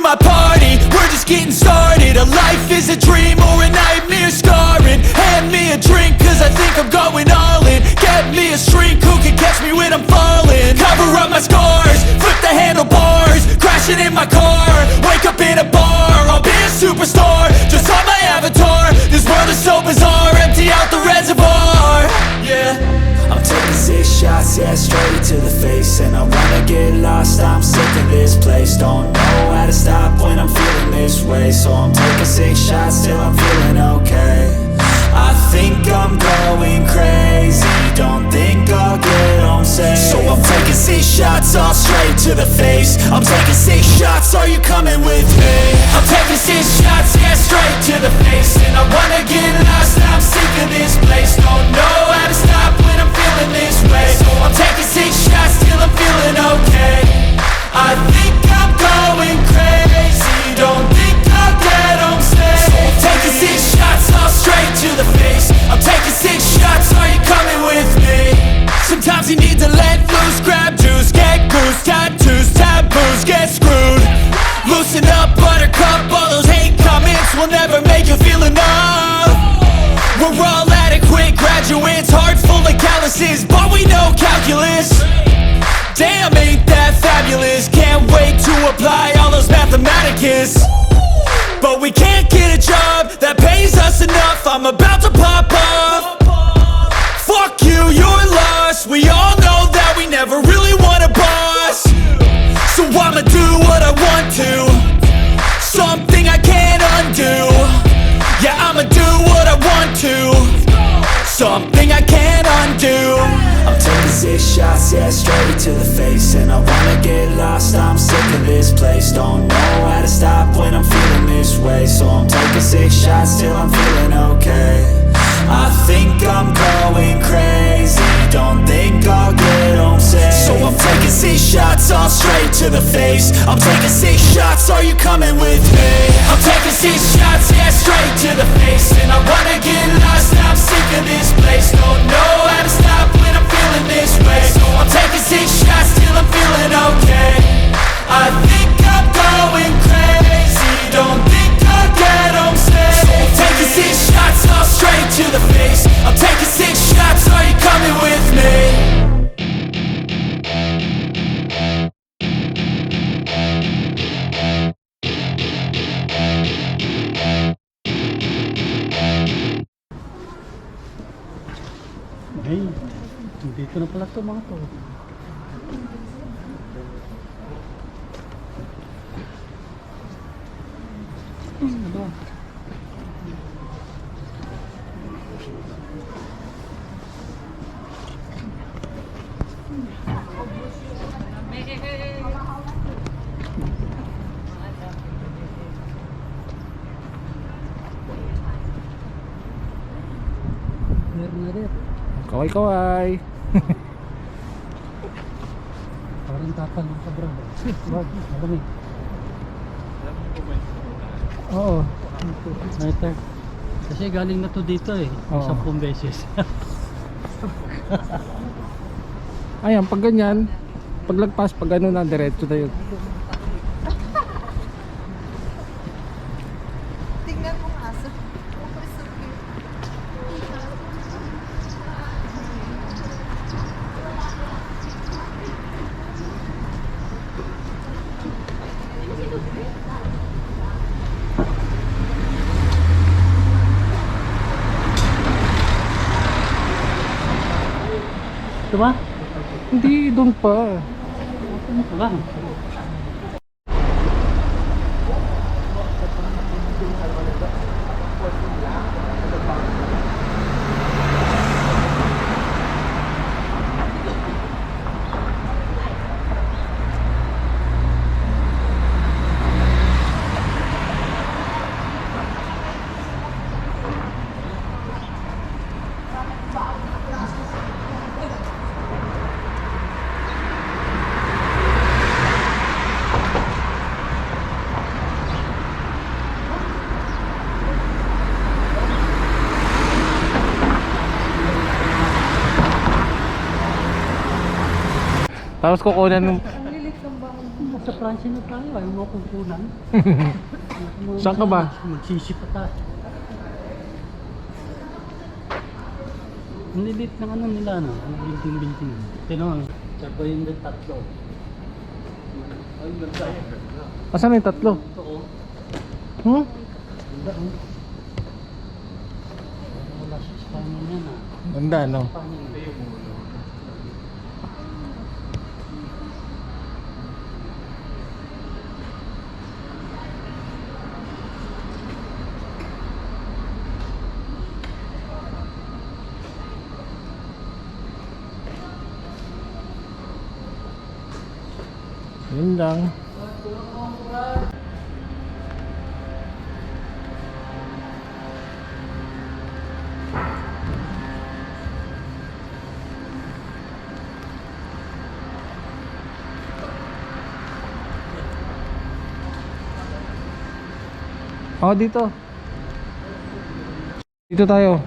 my party, we're just getting started. A life is a dream or a nightmare scarring. Hand me a drink cause I think I'm going all in. Get me a shrink who can catch me when I'm falling. Cover up my scars, flip the handlebars, crashing in my car, wake up in a bar. I'll be a superstar, just on my avatar. This world is so bizarre, empty out the reservoir. Yeah, I'm taking 6 shots, yeah, straight to the face. And I wanna get lost, I'm sick of this place. Don't know how to stop when I'm feeling this way. So I'm taking 6 shots till I'm feeling okay. I think I'm going crazy, don't think I'll get home safe. So I'm taking 6 shots, all straight to the face. I'm taking 6 shots, are you coming with me? I'm taking 6 shots, yeah, straight to the face. And I wanna get lost, I'm sick of this place. Don't know how to stop when I'm feeling this way. So I'm taking 6 shots till I'm feeling okay. I think I'm going crazy, don't think I'll get home safe. So I'm taking 6 shots, all straight to the face. I'm taking 6 shots, are you coming with me? Sometimes you need to let loose, grab juice, get goose, tattoos, taboos, get screwed. Loosen up, buttercup, all those hate comments will never make you feel enough. We're all adequate graduates, heart full of calluses, but we know calculus. Damn, ain't that fabulous? Can't wait to apply all those mathematicus. But we can't get a job that pays us enough. I'm about to pop off. Fuck you, you're lost. We all know that we never really want a boss. So I'ma do what I want to, something I can't undo. Yeah, I'ma do what I want to, something I can't undo. I'm taking 6 shots, yeah, straight to the face. And I wanna get lost, I'm sick of this place. Don't know how to stop when I'm feeling this way. So I'm taking 6 shots till I'm feeling okay. I think I'm going crazy, don't think I'll get home safe. So I'm taking 6 shots, all straight to the face. I'm taking 6 shots, are you coming with me? I'm taking 6 shots, yeah, straight to the face. And I wanna get lost, I'm sick of this place. Don't know how to stop when I'm feeling this way. So I'm taking 6 shots till I'm feeling okay. I think I'm going crazy, don't think I'll get home safe. So I'm taking 6 shots, all straight to the face. I'm taking 6 shots, are you coming with me? Hey, dito na pala to mga to. Ano? Kaway-kaway. Parang tatanong ka bro. Wag, malamig. Oo. Ito. Kasi galing na to dito eh. 10 beses. Ayan, pag ganyan, paglagpas, pag ano na, diretso na yun. Tingnan mo nga aso. Ito ba? Hindi, doon pa. Ito ba? Tapos kukunan ng... Ang lilit ng bangon mo. Nasa Pransya na tayo, ayaw mo kukunan. Saan ka ba? Magsisipa tayo. Ang lilit ng ano nila, no? Ang building-building. Tinong, sarba yung tatlo. Ay, ganda. Asan yung tatlo? Ito, oh. Ganda, oh. Wala siya sa kanya yan, ah. Ganda, no? Yun lang. Oh, dito. Dito tayo.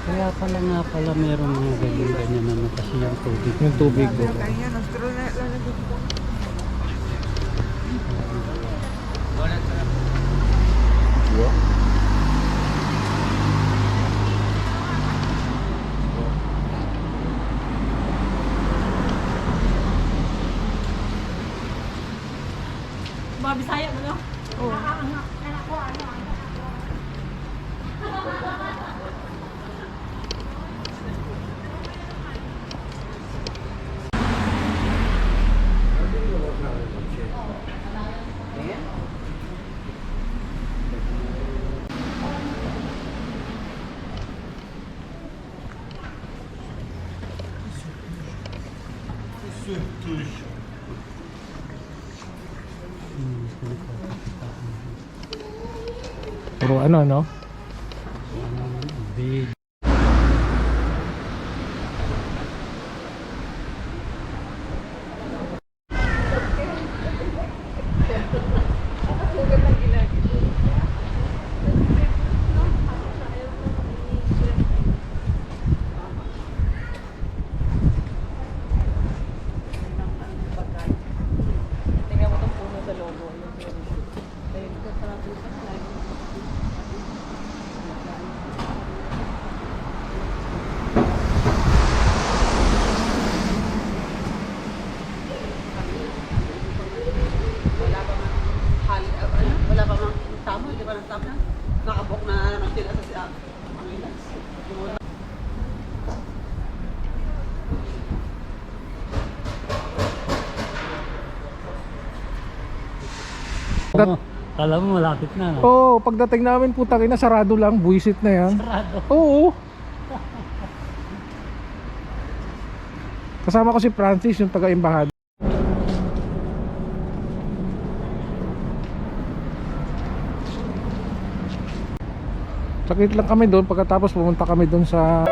Kaya pala nga pala meron mga ganyan ano kasi yung tubig. Yung tubig ko. Mga Bisaya mo, no? Oo. Puro ano, no? Big. Tingnan mo itong puno sa logo. Wala pa mang tamo, hindi pa nagtap na. Nakabok na naman sila sa siya. Kala mo malapit na. Oo, pagdating namin putang ina, sarado lang, buwisit na yan. Sarado. Oo. Kasama ko si Francis, yung taga-embahada. Sakit lang kami doon, pagkatapos pumunta kami doon sa